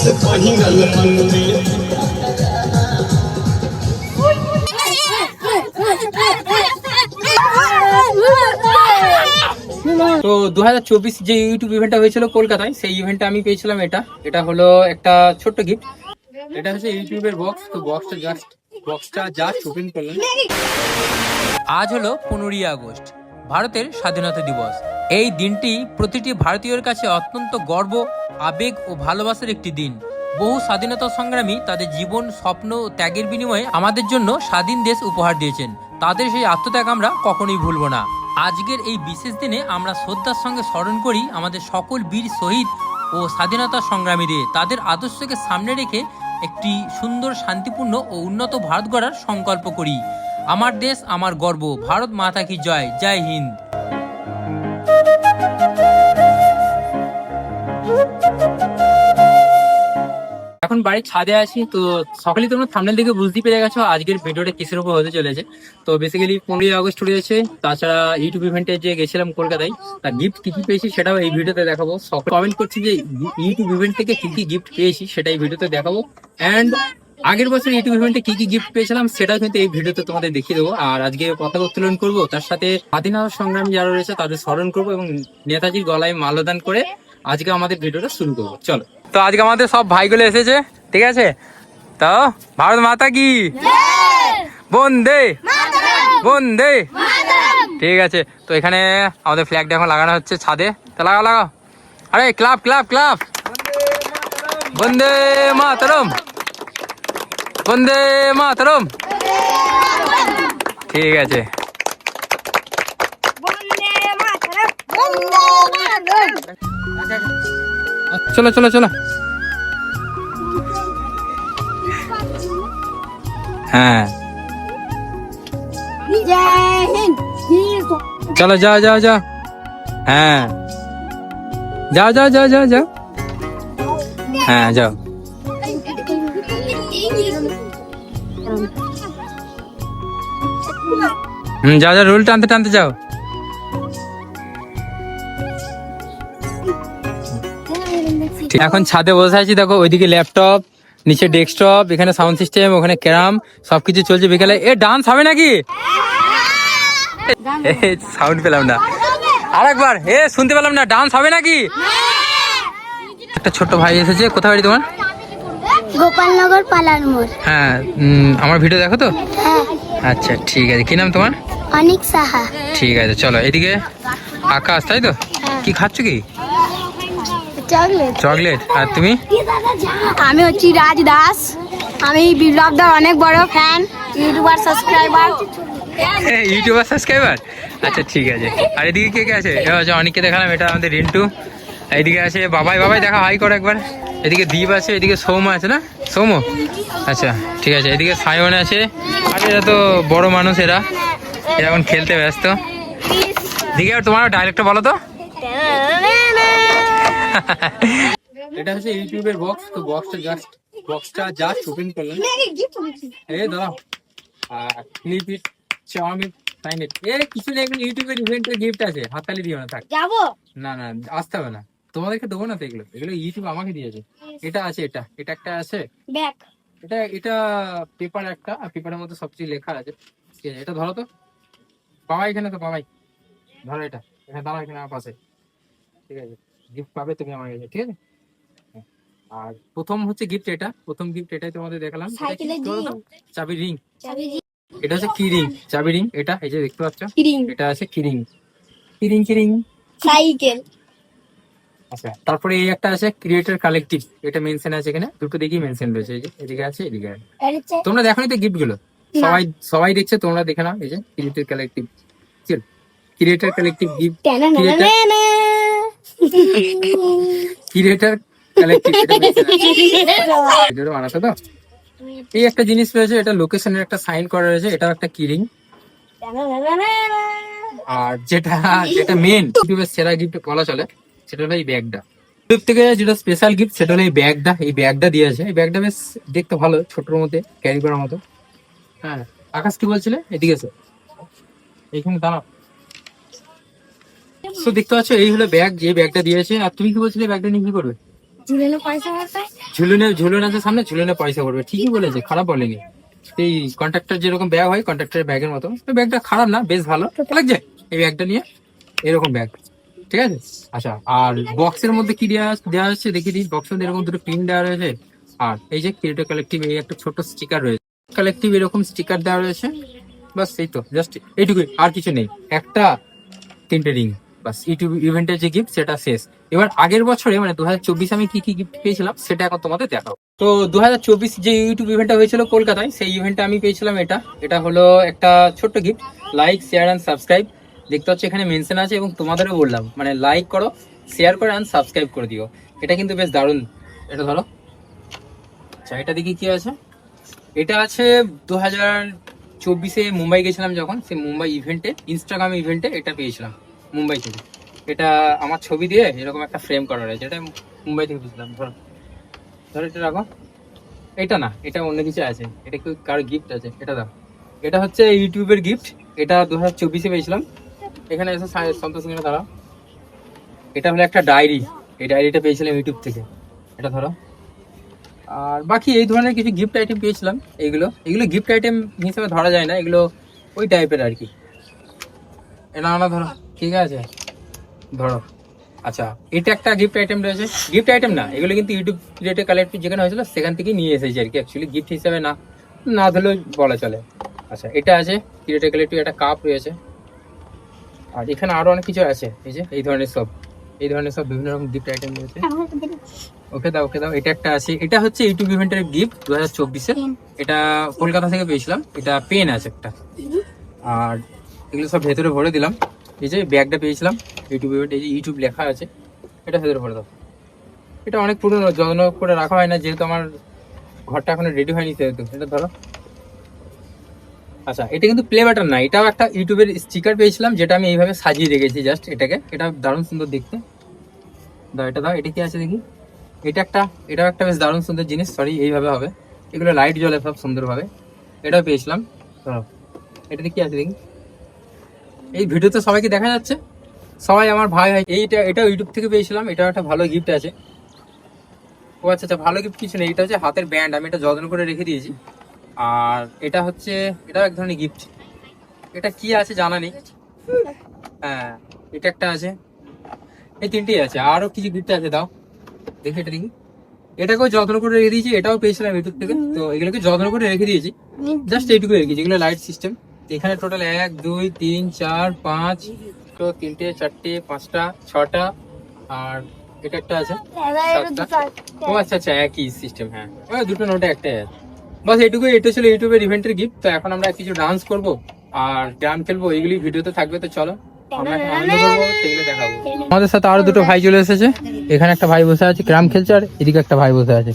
তো 2024 যে ইউটিউব ইভেন্টটা হয়েছিল কলকাতায়, সেই ইভেন্টে আমি পেয়েছিলাম এটা হলো একটা ছোট্ট গিফট। এটা হচ্ছে ইউটিউবের বক্স। তো বক্সটা জাস্ট ওপেন করলাম। আজ হলো 15ই আগস্ট, ভারতের স্বাধীনতা দিবস। এই দিনটি প্রতিটি ভারতীয়ের কাছে অত্যন্ত গর্ব, আবেগ ও ভালোবাসার একটি দিন। বহু স্বাধীনতা সংগ্রামী তাদের জীবন, স্বপ্ন ও ত্যাগের বিনিময়ে আমাদের জন্য স্বাধীন দেশ উপহার দিয়েছেন। তাদের সেই আত্মত্যাগ আমরা কখনোই ভুলব না। আজকের এই বিশেষ দিনে আমরা শ্রদ্ধার সঙ্গে স্মরণ করি আমাদের সকল বীর শহীদ ও স্বাধীনতা সংগ্রামীদের। তাদের আদর্শকে সামনে রেখে একটি সুন্দর, শান্তিপূর্ণ ও উন্নত ভারত গড়ার সংকল্প করি। আমার দেশ আমার গর্ব, ভারত মাতা কি জয়, জয় হিন্দ। এখন বাড়ির ছাদে আছি। তো সকালে তোমরা থাম্বনেল দেখে বুঝতে পেরে গেছো আজকের ভিডিওটা কিসের উপর হতে চলেছে। তো বেসিক্যালি 15ই আগস্ট রয়েছে, তাছাড়া ইউটিউব ইভেন্টে যে গেছিলাম কলকাতায়, তার গিফট কি কি পেয়েছি সেটাও এই ভিডিওতে দেখাবো। সকলে কমেন্ট করছি যে ইউটিউব ইভেন্ট থেকে কি কি গিফট পেয়েছি সেটাই ভিডিওতে দেখাবো। অ্যান্ড আগের বছর ইউটিউব ইভেন্টে কি কি গিফট পেয়েছিলাম সেটাও কিন্তু এই ভিডিওতে তোমাদের দেখিয়ে দেবো। আর আজকে পতাকা উত্তোলন করবো, তার সাথে স্বাধীনতা সংগ্রামী যারা রয়েছে তাদের স্মরণ করবো এবং নেতাজির গলায় মাল্যদান করে আজকে আমাদের ভিডিওটা শুরু করবো। চলো। তো আজকে আমাদের সব ভাইগুলো এসেছে, ঠিক আছে? তো ভারত মাতা কি বন্দে বন্দে। ঠিক আছে, তো এখানে আমাদের ফ্ল্যাগটা এখন লাগানো হচ্ছে ছাদে। তো লাগাও। আরে ক্লাব বন্দে মাতরম, বন্দে মাতরম। ঠিক আছে, চলো। হ্যাঁ, চলো যাও। হ্যাঁ, যাও। হ্যাঁ, যাও। যাও, রুল টানতে যাও। এখন ছাদে বসে আছি, দেখো ওইদিকে ল্যাপটপ, নিচে ডেস্কটপ, এখানে সাউন্ড সিস্টেম, ওখানে ক্যারাম, সবকিছু চলছে। বিকেলে ডান্স হবে নাকি? সাউন্ড পেলাম না, আরেকবার শুনতে পেলাম না। ডান্স হবে নাকি? একটা ছোট্ট ভাই এসেছে। কোথায় বাড়ি তোমার? গোপালনগর, পালার মোড়। হ্যাঁ, আমার ভিডিও দেখো তো? আচ্ছা, ঠিক আছে। কি নাম তোমার? অনিক সাহা। ঠিক আছে, চলো। এদিকে আকাশ, তাই তো? কি খাচ্ছ? কি চকলেট? আর তুমি? আমি হচ্ছি রাজ দাস, আমি বিপ্লবদার অনেক বড় ফ্যান, ইউটিউবার সাবস্ক্রাইবার। আচ্ছা, ঠিক আছে। আর এদিকে কে আছে? অনেককে দেখালাম, এটা আমাদের রিন্টু। এইদিকে আছে বাবাই দেখা, হাই করো একবার। এদিকে দ্বীপ আছে, এদিকে সৌম আছে না? সৌম, আচ্ছা, ঠিক আছে। এদিকে সায়ন আছে। আর এরা তো বড় মানুষ, এরা এখন খেলতে ব্যস্ত। দিকে আর তোমার ডাইরেক্টটা বলো তো। এটা হচ্ছে ইউটিউবের বক্স। তো বক্সটা জাস্ট ওপেন করলাম। দাঁড়াও, clip it, chowmein, sign it. কিছু নেই, ইউটিউবের ইভেন্টের গিফট আছে। হাততালি দিও না, থাক। যাবো না, আসতে হবে না, তোমাদেরকে দেবো না তো। এগুলো ইউটিউব আমাকে দিয়েছে। এটা আছে, এটা একটা আছে ব্যাক। এটা পেপার, একটা পেপারের মধ্যে সবকিছু লেখা আছে। ঠিক আছে, এটা ধরো তো। পাওয়াই এখানে তো, পাওয়াই ধরো। এটা এখানে দাঁড়া, এখানে আমার পাশে। ঠিক আছে, গিফট পাবে তুমি আমার কাছে, ঠিক আছে? আর প্রথম হচ্ছে গিফট, প্রথম গিফট এটাই তোমাদের দেখালাম। চাবি রিং। এটা হচ্ছে কি রিং? চাবি রিং। এটা এই যে দেখতে পাচ্ছ, এটা আছে কি রিং সাইকেল। আচ্ছা, তারপরে এই একটা আছে ক্রিয়েটর কালেকটিভ। এটা মেনশন আছে এখানে, দুটো দিকেই মেনশন রয়েছে। এই যে এদিকে আছে, এদিকে আছে। তোমরা দেখোনি তো গিফট গুলো? সবাই দেখছে, তোমরা দেখে নাও। এই যে creator collective, creator collective gift, creator collective. বানাতো তো। এই একটা জিনিস রয়েছে, এটা লোকেশনের একটা সাইন করা রয়েছে, এটাও একটা কিরিং। আর যেটা মেন ইউটিউবের সেরা গিফট বলা চলে, সেটা হলো এই ব্যাগটা। ইউটিউব থেকে যেটা স্পেশাল গিফট সেটা হলো এই ব্যাগটা দিয়েছে। এই ব্যাগটা বেশ দেখতে ভালো, ছোটর মধ্যে ক্যারি করার মতো। হ্যাঁ, আকাশ কি বলছিলে? এদিকে এসো, এইখানে দাঁড়াও। তো দেখতে পাচ্ছ, এই হলো ব্যাগ, যে ব্যাগটা দিয়েছে। আর তুমি কি বলছিলে ব্যাগটা নিয়ে কি করবে? ঝুলুন আছে সামনে, ঝুলুনে পয়সা পড়বে, ঠিকই বলেছে, খারাপ বলেনি। এই কন্ট্রাক্টর যেরকম ব্যাগ হয়, কন্ট্রাক্টরের ব্যাগের মতো, এই ব্যাগটা খারাপ না, বেশ ভালো লাগছে এই ব্যাগটা নিয়ে, এরকম ব্যাগ, ঠিক আছে। আচ্ছা, আর বক্সের মধ্যে কি দেওয়া আছে দেখি দিই। বক্সের মধ্যে এরকম দুটো পিন দেওয়া রয়েছে, আর এই যে ক্রিয়েটর কালেক্টিভ এই একটা ছোট স্টিকার রয়েছে, কালেক্টিভ এরকম স্টিকার দেওয়া রয়েছে, বাস এই তো, জাস্ট এইটুকুই, আর কিছু নেই। একটা 3টে রিং, বাস ইউটিউব ইভেন্টের যে গিফট সেটা শেষ। এবার আগের বছরে মানে 2024 আমি কি কি গিফট পেয়েছিলাম সেটা এখন তোমাদের দেখাবো। তো 2024 যে ইউটিউব ইভেন্টটা হয়েছিল কলকাতায়, সেই ইভেন্টে আমি পেয়েছিলাম এটা হলো একটা ছোট্ট gift, like share and subscribe, দেখতে হচ্ছে এখানে মেনশন আছে, এবং তোমাদেরও বললাম মানে লাইক করো, শেয়ার করো অ্যান্ড সাবস্ক্রাইব করে দিও, এটা কিন্তু বেশ দারুণ। এটা ধরো, আচ্ছা এটা দেখি কি আছে। এটা আছে 2024-এ মুম্বাই গেছিলাম যখন, সেই মুম্বাই ইভেন্টে, ইনস্টাগ্রাম ইভেন্টে এটা পেয়েছিলাম মুম্বাই থেকে। এটা আমার ছবি দিয়ে এরকম একটা ফ্রেম করা রয়েছে, এটা মুম্বাই থেকে পেয়েছিলাম। ধরো ধরো এটা রাখো, এটা না, এটা অন্য কিছু আছে, এটা কেউ কারো গিফট আছে, এটা দাও। এটা হচ্ছে ইউটিউবের গিফট, এটা 2024-এ পেয়েছিলাম। এখানে এসে সন্তোষ কিনে দাঁড়াও। এটা হলো একটা ডায়েরি, এই ডায়েরিটা পেয়েছিলাম ইউটিউব থেকে, এটা ধরো। আর বাকি এই ধরনের কিছু গিফট আইটেম পেয়েছিলাম, এগুলো গিফট আইটেম হিসেবে ধরা যায় না, এগুলো ওই টাইপের আর কি। এটা আমরা ধরো, ঠিক আছে ধরো। আচ্ছা, এটা একটা গিফট আইটেম রয়েছে, গিফট আইটেম না, এগুলো কিন্তু ইউটিউব ক্রিয়েটর কালেক্টিভ যেখানে হয়েছিল সেখান থেকে নিয়ে এসেছি আর কি, অ্যাকচুয়ালি গিফট হিসেবে না ধরলেও বলা চলে। আচ্ছা, এটা আছে ক্রিয়েটর কালেক্টিভ, একটা কাপ রয়েছে, আর এখানে আরো অনেক কিছু আছে, এই যে এই ধরনের সব বিভিন্ন রকম গিফট আইটেম রয়েছে। ওকে দাও। এটা একটা আছে, এটা হচ্ছে ইউটিউব ইভেন্টের গিফট 2024-এর, এটা কলকাতা থেকে পেয়েছিলাম। এটা পেন আছে একটা, আর এগুলো সব ভেতরে ভরে দিলাম। এই যে ব্যাগটা পেয়েছিলাম ইউটিউব ইভেন্ট, এই যে ইউটিউব লেখা আছে, এটা ভেতরে ভরে দাও। এটা অনেক পুরনো, যত্ন করে রাখা হয় না, যেহেতু আমার ঘরটা এখনো রেডি হয়নি সেহেতু। এটা ধরো। আচ্ছা, এটা কিন্তু প্লে বাটন না, এটাও একটা ইউটিউবের স্টিকার পেয়েছিলাম, যেটা আমি এইভাবে সাজিয়ে রেখেছি জাস্ট এটাকে, এটা দারুণ সুন্দর দেখতে। দাও, এটা কি আছে দেখি। এটাও একটা বেশ দারুণ সুন্দর জিনিস, সরি এইভাবে হবে, এগুলো লাইট জ্বলে সব সুন্দরভাবে। এটাও পেয়েছিলাম, ধরো। এটা কি আছে দেখি। এই ভিডিওতে সবাইকে দেখা যাচ্ছে, সবাই আমার ভাই হয়। এটাও ইউটিউব থেকে পেয়েছিলাম, এটাও একটা ভালো গিফট আছে। ও আচ্ছা, ভালো গিফট কিছু নেই, এটা হচ্ছে হাতের ব্যান্ড, আমি এটা যত্ন করে রেখে দিয়েছি। আর এটাও এক ধরনের গিফট, এটা কি আছে জানা নেই। হ্যাঁ, এটা একটা আছে, এই 3টেই আছে, আরো কিছু গিফট আছে, দাও দেখি। এটা দেখি, এটাকেও যত্ন করে রেখে দিয়েছি, এটাও পেয়েছিলাম ইউটিউব থেকে, তো এগুলোকে যত্ন করে রেখে দিয়েছি, জাস্ট এইটুকু রেখেছি। এগুলো লাইট সিস্টেম, এখানে টোটাল 1 2 3 4 5 তো 3টে 4টে 5টা 6টা, আর এটা একটা আছে 7টা। ও আচ্ছা, একই সিস্টেম, হ্যাঁ ওই দুটো নোটে একটাই আছে, বাস এইটুকুই। এটা ছিল ইউটিউবের ইভেন্টের গিফট। তো এখন আমরা কিছু ডান্স করব আর গেম খেলবো, এইগুলি ভিডিওতে থাকবে, তো চলো আমরা এখন আনন্দ করবো, সেগুলো দেখাবো। আমাদের সাথে আরো দুটো ভাই চলে এসেছে, এখানে একটা ভাই বসে আছে ক্যারাম খেলছে, আর এদিকে একটা ভাই বসে আছে।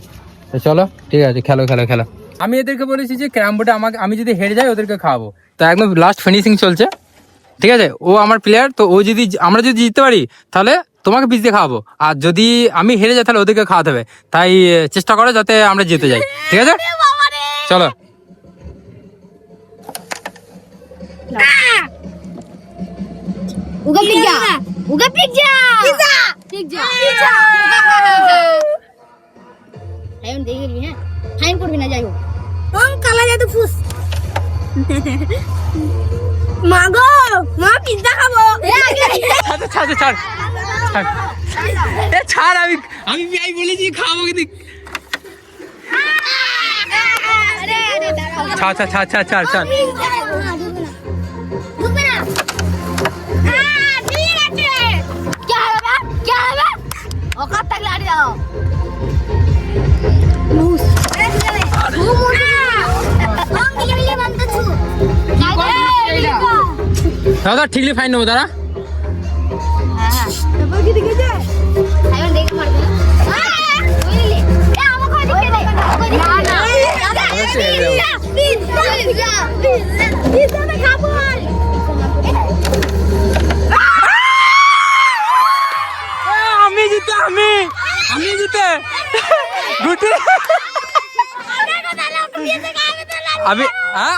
তো চলো, ঠিক আছে, খেলো। আমি এদেরকে বলেছি যে ক্যারাম বোর্ডে আমি যদি হেরে যাই ওদেরকে খাওয়াবো, তো একদম লাস্ট ফিনিশিং চলছে, ঠিক আছে। ও আমার প্লেয়ার, তো আমরা যদি জিততে পারি তাহলে তোমাকে পিস দিয়ে খাওয়াবো, আর যদি আমি হেরে যাই তাহলে ওদেরকে খাওয়াতে হবে। তাই চেষ্টা করো যাতে আমরা জিতে যাই, ঠিক আছে, চলো। ফাইন করবি না, যাই হোক কালা জাদু ফুস। মা গো, মা পিজ্জা খাবো। ছাড়, আমি বলেছি খাবো, কিন্তু ছাড়। দাদা ঠিকলি ফাইন নেবো, দাঁড়া। আমি জিতে গুটি,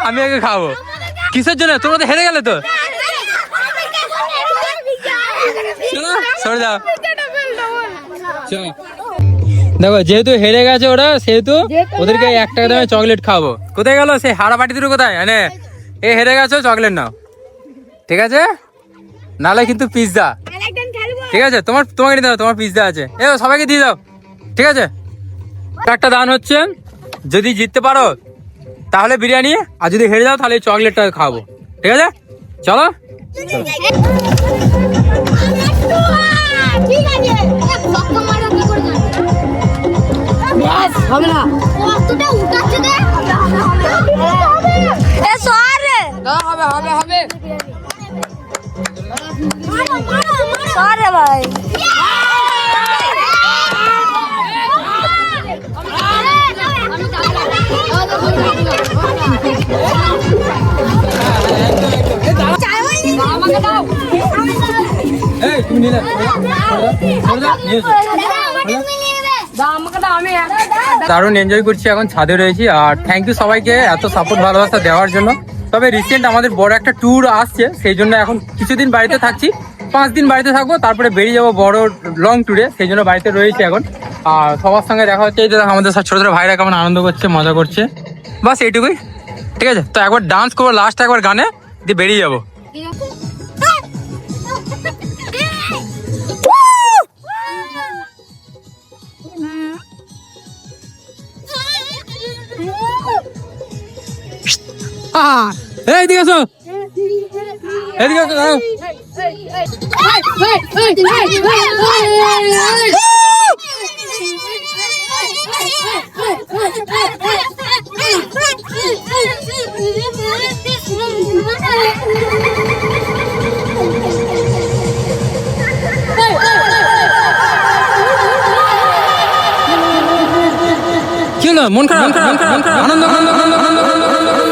আমি আগে খাবো। কিসের জন্য? তোমরা তো হেরে গেলে তো। সরে যাও, চলো। দেখো যেহেতু হেরে গেছে ওরা, সেহেতু ওদেরকে 1 টাকা দামে চকলেট খাওয়াবো। কোথায় গেল সেই হাড়া পাটি দুটো, কোথায়? এনে এ হেরে গেছো, চকলেট নাও, ঠিক আছে? নালে কিন্তু পিৎজা, ঠিক আছে? তোমাকে নিতে দাও, তোমার পিৎজা আছে, এ সবাইকে দিয়ে দাও, ঠিক আছে? একটা দান হচ্ছে, যদি জিততে পারো তাহলে বিরিয়ানি, আর যদি হেরে যাও তাহলে চকলেটটা খাবো, ঠিক আছে? চলো। হবে না, কতটা উঠাচ্ছে রে, এ সর রে, হবে হবে হবে, সর রে ভাই। এই তুমি নিলে দারুণ এনজয় করছি, এখন ছাদে রয়েছি। আর থ্যাংক ইউ সবাইকে এত সাপোর্ট ভালোবাসা দেওয়ার জন্য। তবে রিসেন্ট আমাদের বড় একটা ট্যুর আসছে, সেই জন্য এখন কিছুদিন বাড়িতে থাকছি, 5 দিন বাড়িতে থাকবো, তারপরে বেরিয়ে যাবো বড় লং ট্যুরে, সেই জন্য বাড়িতে রয়েছি এখন। আর সবার সঙ্গে দেখা হচ্ছে, এই যে আমাদের ছোট ছোট ভাইরা কেমন আনন্দ করছে, মজা করছে, বাস এইটুকুই, ঠিক আছে? তো একবার ডান্স করবো লাস্ট একবার গানে, দিয়ে বেরিয়ে যাবো। এদিকে আসো, এদিকে আসো, দাঁড়াও। কি হলো? মন খারাপ? আনন্দ আনন্দ আনন্দ আনন্দ আনন্দ।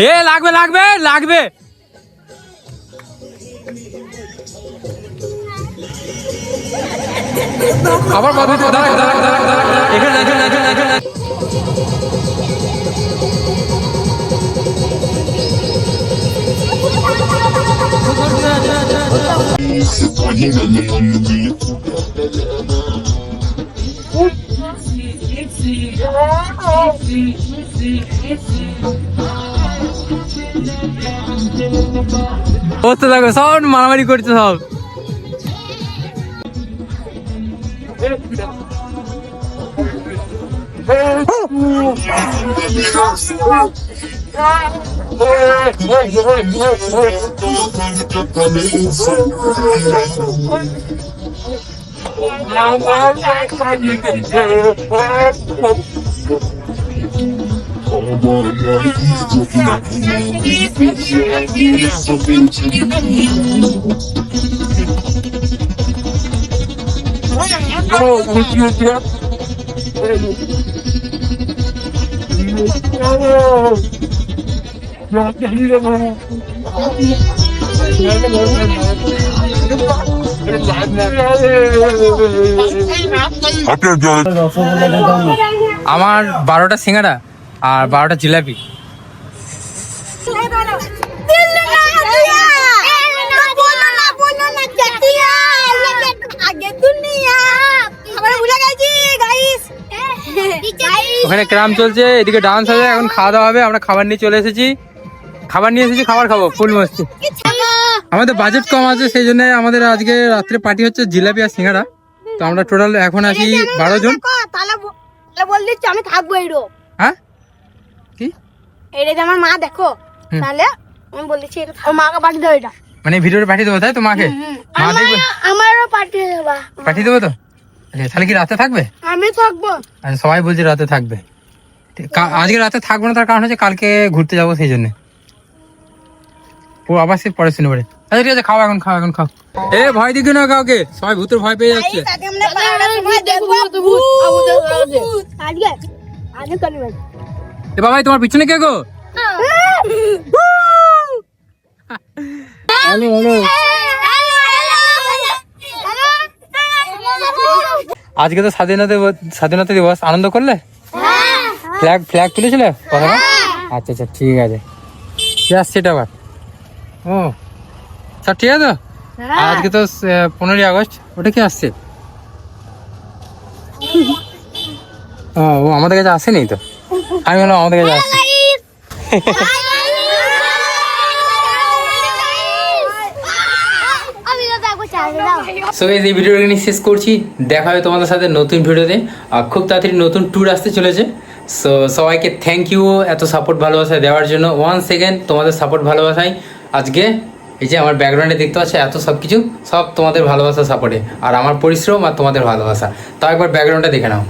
এ লাগবে লাগবে লাগবে, আবার কথা তো দাঁড়া দাঁড়া দাঁড়া দাঁড়া, এখানে এখানে এখানে এখানে। করতে থাকো, সব মারামারি করছে সব। আমার 12টা সিঙ্গাড়া আর 12টা জিলাপি। ওখানে ক্রাম চলছে, এদিকে ডান্স হবে, এখন খাওয়া দাওয়া হবে। আমরা খাবার নিয়ে চলে এসেছি, খাবার খাবো ফুল মস্তি। আমাদের বাজেট কম আছে, সেই জন্য আমাদের আজকে রাত্রে পার্টি হচ্ছে জিলাপি আর সিঙ্গাড়া। তো আমরা টোটাল এখন আছি 12 জন। বল দিচ্ছি আমি থাকবো এইরকম। হ্যাঁ কি এটা যে আমার মা দেখো, তাহলে আমি বলছি মাকে পাঠিয়ে দেবো, এটা মানে ভিডিওটা পাঠিয়ে দেবো, তাই তো? মাকে মা দেখবে, আমারও পাঠিয়ে দেবা, পাঠিয়ে দেবো তো। আচ্ছা তাহলে কি রাতে থাকবে? আমি থাকবো। আচ্ছা সবাই বলছে রাতে থাকবে, আজকে রাতে থাকবো না, তার কারণ হচ্ছে কালকে ঘুরতে যাবো, সেই জন্য আবার সে পরে শুনে পড়ে। আচ্ছা ঠিক আছে, খাও এখন, খাও। এ ভয় দিকে না কাউকে, সবাই ভূতের ভয় পেয়ে যাচ্ছে। এ বাবাই তোমার পিছনে কে গো? আজকে তো স্বাধীনতা দিবস, আনন্দ করলে? ফ্ল্যাগ তুলেছিলে কথা? আচ্ছা ঠিক আছে, কে আসছে এটা আবার? ও সব ঠিক আছে তো? আর আজকে তো 15ই আগস্ট, ওটা কি আসছে? ও আমাদের কাছে আসেনি তো, আমি বললাম আমাদের কাছে আসছে। সো গাইস এই ভিডিওটা নিয়ে শেষ করছি, দেখা হবে তোমাদের সাথে নতুন ভিডিওতে। আর খুব তাড়াতাড়ি নতুন ট্যুর আসতে চলেছে। সো সবাইকে থ্যাংক ইউ এত সাপোর্ট ভালোবাসা দেওয়ার জন্য। ওয়ান সেকেন্ড তোমাদের সাপোর্ট ভালোবাসায় আজকে এই যে আমার ব্যাকগ্রাউন্ডে দেখতে পাচ্ছ এত সব কিছু, সব তোমাদের ভালোবাসা সাপোর্টে, আর আমার পরিশ্রম আর তোমাদের ভালোবাসা। তাও একবার ব্যাকগ্রাউন্ডটা দেখে নাও।